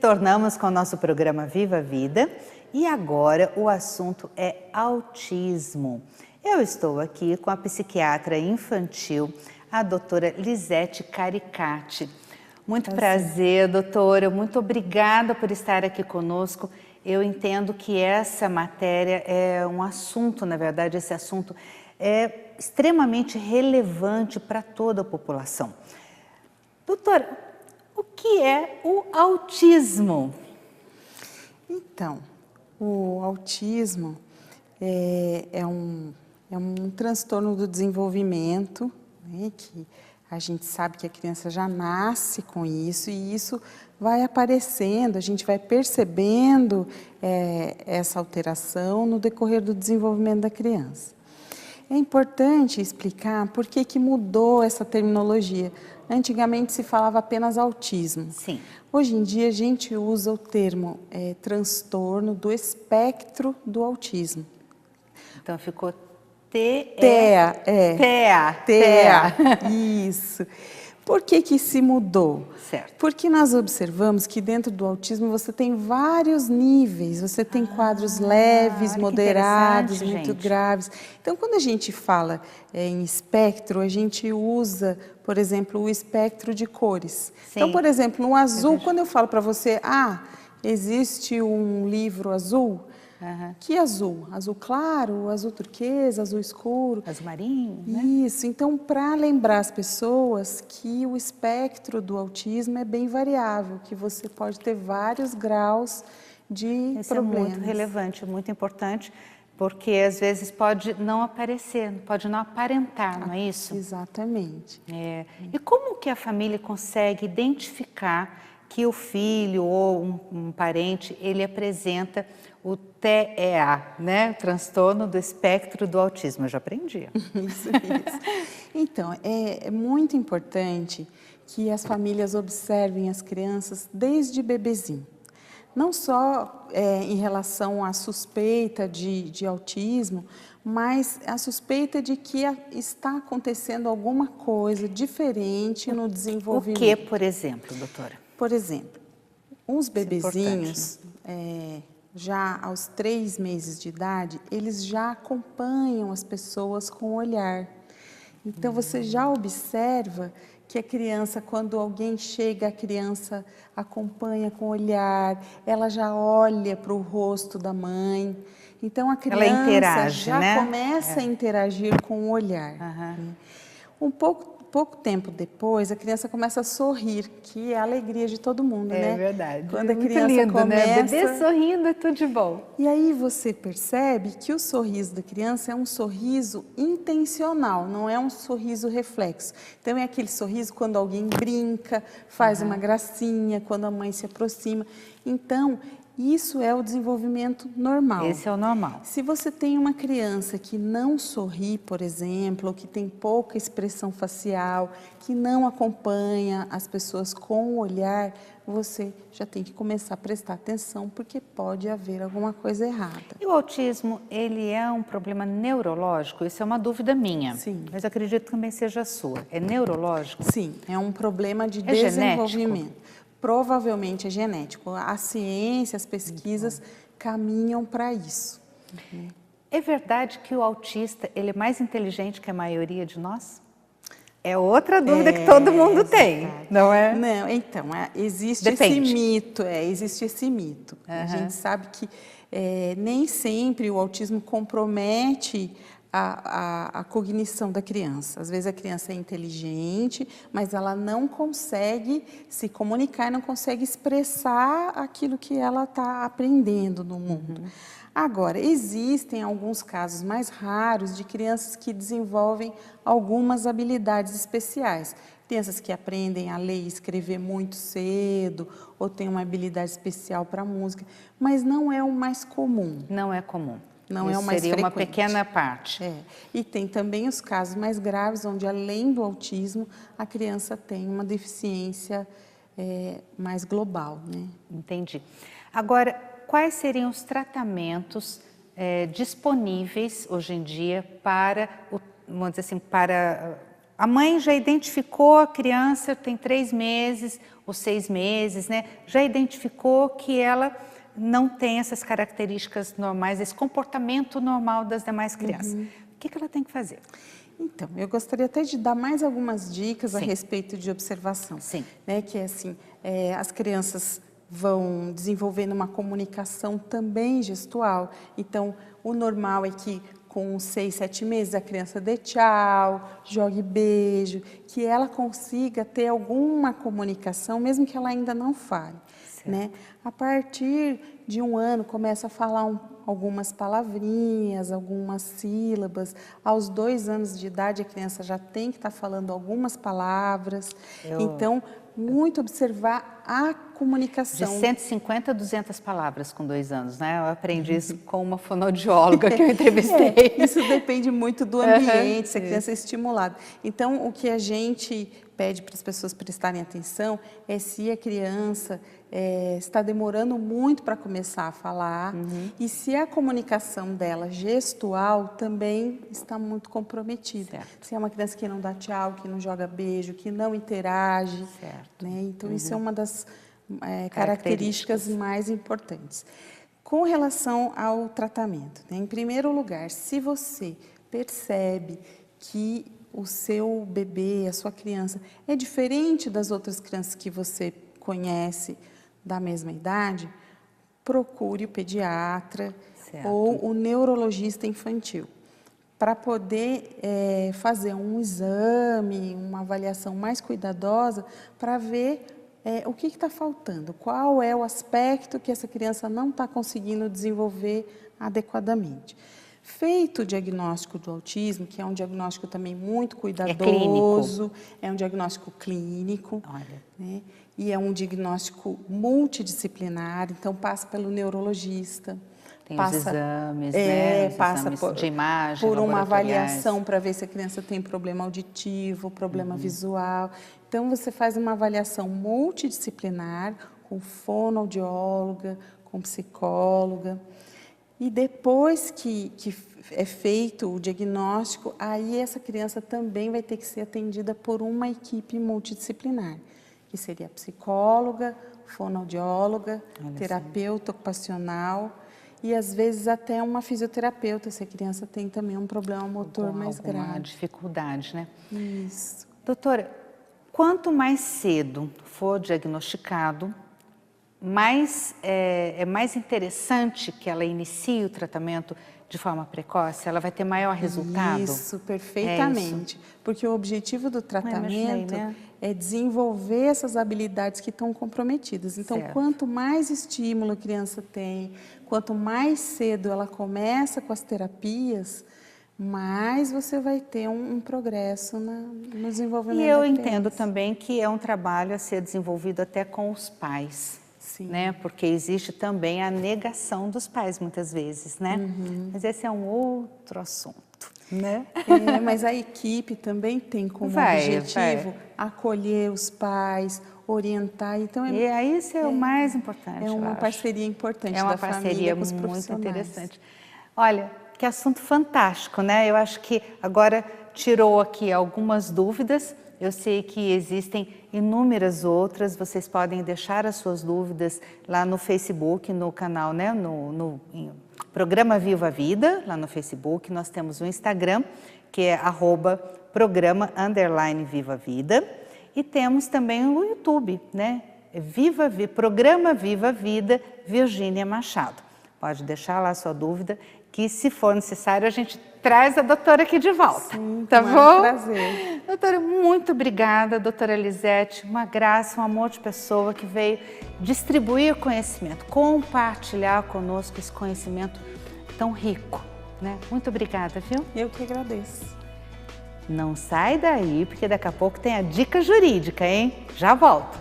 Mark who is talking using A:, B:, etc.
A: Retornamos com o nosso programa Viva a Vida e agora o assunto é autismo. Eu estou aqui com a psiquiatra infantil, a doutora Lisete Caricati. Muito prazer, doutora, muito obrigada por estar aqui conosco. Eu entendo que essa matéria é um assunto, na verdade, esse assunto é extremamente relevante para toda a população. Doutora, o que é o autismo?
B: Então, o autismo é um transtorno do desenvolvimento, né, que a gente sabe que a criança já nasce com isso e isso vai aparecendo, a gente vai percebendo essa alteração no decorrer do desenvolvimento da criança. É importante explicar por que mudou essa terminologia. Antigamente se falava apenas autismo.
A: Sim.
B: Hoje em dia a gente usa o termo transtorno do espectro do autismo.
A: Então ficou
B: TEA.
A: TEA.
B: Isso. Por que se mudou?
A: Certo.
B: Porque nós observamos que dentro do autismo você tem vários níveis, você tem quadros leves, moderados, muito graves. Então, quando a gente fala em espectro, a gente usa, por exemplo, o espectro de cores. Sim. Então, por exemplo, no azul, quando eu falo para você, existe um livro azul, que azul? Azul claro, azul turquesa, azul escuro.
A: Azul marinho, né?
B: Isso, então para lembrar as pessoas que o espectro do autismo é bem variável, que você pode ter vários graus de
A: Isso
B: problemas.
A: é muito relevante, muito importante, porque às vezes pode não aparecer, pode não aparentar, não é isso?
B: Exatamente.
A: E como que a família consegue identificar que o filho ou um parente, ele apresenta o TEA, né? Transtorno do espectro do autismo. Eu já aprendi.
B: Isso. Então, é muito importante que as famílias observem as crianças desde bebezinho. Não só em relação à suspeita de autismo, mas a suspeita de que está acontecendo alguma coisa diferente no desenvolvimento.
A: O que, por exemplo, doutora?
B: Por exemplo, uns bebezinhos, já aos 3 meses de idade, eles já acompanham as pessoas com o olhar. Então, você já observa que a criança, quando alguém chega, a criança acompanha com o olhar, ela já olha para o rosto da mãe. Então, a criança já começa a interagir com o olhar. Pouco tempo depois, a criança começa a sorrir, que é a alegria de todo mundo, né?
A: É verdade.
B: Quando a criança
A: muito lindo,
B: começa...
A: né? Bebê sorrindo é tudo de bom.
B: E aí você percebe que o sorriso da criança é um sorriso intencional, não é um sorriso reflexo. Então é aquele sorriso quando alguém brinca, faz uma gracinha, quando a mãe se aproxima. Então, isso é o desenvolvimento normal.
A: Esse é o normal.
B: Se você tem uma criança que não sorri, por exemplo, ou que tem pouca expressão facial, que não acompanha as pessoas com o olhar, você já tem que começar a prestar atenção, porque pode haver alguma coisa errada.
A: E o autismo, ele é um problema neurológico? Isso é uma dúvida minha.
B: Sim.
A: Mas acredito que também seja a sua. É neurológico?
B: Sim, é um problema de desenvolvimento.
A: Genético?
B: Provavelmente é genético. A ciência, as pesquisas caminham para isso.
A: É verdade que o autista ele é mais inteligente que a maioria de nós? É outra dúvida que todo mundo tem, não é?
B: Não, então, existe existe esse mito. A gente sabe que nem sempre o autismo compromete a cognição da criança. Às vezes a criança é inteligente, mas ela não consegue se comunicar, não consegue expressar aquilo que ela está aprendendo no mundo. Agora, existem alguns casos mais raros de crianças que desenvolvem algumas habilidades especiais. Crianças que aprendem a ler e escrever muito cedo, ou têm uma habilidade especial para música, mas não é o mais comum.
A: Não é comum.
B: Não é o mais frequente.
A: Seria uma pequena parte.
B: E tem também os casos mais graves, onde além do autismo, a criança tem uma deficiência mais global, né?
A: Entendi. Agora, quais seriam os tratamentos disponíveis hoje em dia para, vamos dizer assim, para a mãe já identificou a criança, tem 3 meses ou 6 meses, né? Já identificou que ela não tem essas características normais, esse comportamento normal das demais crianças. O que ela tem que fazer?
B: Então, eu gostaria até de dar mais algumas dicas a respeito de observação.
A: Sim.
B: Né? Que é assim, as crianças vão desenvolvendo uma comunicação também gestual. Então, o normal é que com 6, 7 meses a criança dê tchau, jogue beijo, que ela consiga ter alguma comunicação, mesmo que ela ainda não fale. Né? A partir de 1 ano, começa a falar algumas palavrinhas, algumas sílabas. Aos 2 anos de idade, a criança já tem que estar falando algumas palavras. Então, muito observar a comunicação.
A: De 150 a 200 palavras com 2 anos, né? Eu aprendi isso com uma fonoaudióloga que eu entrevistei.
B: Isso depende muito do ambiente, se a criança é estimulada. Então, o que a gente pede para as pessoas prestarem atenção é se a criança está demorando muito para começar a falar e se a comunicação dela gestual também está muito comprometida. Se é uma criança que não dá tchau, que não joga beijo, que não interage. Né? Então, isso é uma das características mais importantes. Com relação ao tratamento, né? Em primeiro lugar, se você percebe que o seu bebê, a sua criança, é diferente das outras crianças que você conhece da mesma idade, procure o pediatra ou o neurologista infantil para poder fazer um exame, uma avaliação mais cuidadosa para ver o que está faltando, qual é o aspecto que essa criança não está conseguindo desenvolver adequadamente. Feito o diagnóstico do autismo, que é um diagnóstico também muito cuidadoso, é um diagnóstico clínico, né? E é um diagnóstico multidisciplinar, então passa pelo neurologista.
A: Tem os exames, né? Os
B: passa
A: exames de imagem,
B: por uma avaliação para ver se a criança tem problema auditivo, problema visual. Então, você faz uma avaliação multidisciplinar com fonoaudióloga, com psicóloga. E depois que é feito o diagnóstico, aí essa criança também vai ter que ser atendida por uma equipe multidisciplinar, que seria psicóloga, fonoaudióloga, terapeuta ocupacional e às vezes até uma fisioterapeuta, se a criança tem também um problema motor mais grave.
A: Dificuldade, né?
B: Isso.
A: Doutora, quanto mais cedo for diagnosticado, é mais interessante que ela inicie o tratamento de forma precoce? Ela vai ter maior resultado?
B: Isso, perfeitamente. Porque o objetivo do tratamento é desenvolver essas habilidades que estão comprometidas. Então, quanto mais estímulo a criança tem, quanto mais cedo ela começa com as terapias, mais você vai ter um progresso no desenvolvimento da criança.
A: E eu entendo também que é um trabalho a ser desenvolvido até com os pais. Né? Porque existe também a negação dos pais, muitas vezes, né? Mas esse é um outro assunto, né?
B: Mas a equipe também tem como objetivo acolher os pais, orientar. Então,
A: e aí isso é o mais importante,
B: é uma parceria importante
A: da família. É uma parceria muito interessante. Olha, que assunto fantástico, né? Eu acho que agora tirou aqui algumas dúvidas. Eu sei que existem inúmeras outras, vocês podem deixar as suas dúvidas lá no Facebook, no canal, né? no Programa Viva a Vida, lá no Facebook. Nós temos o Instagram, que é @programa_Viva e temos também o YouTube, né? Programa Viva a Vida, Virgínia Machado. Pode deixar lá a sua dúvida, que se for necessário a gente traz a doutora aqui de volta.
B: Sim,
A: tá bom?
B: Um prazer.
A: Doutora, muito obrigada, doutora Lisete, uma graça, um amor de pessoa que veio distribuir conhecimento, compartilhar conosco esse conhecimento tão rico, né? Muito obrigada, viu?
B: Eu que agradeço.
A: Não sai daí, porque daqui a pouco tem a dica jurídica, hein? Já volto.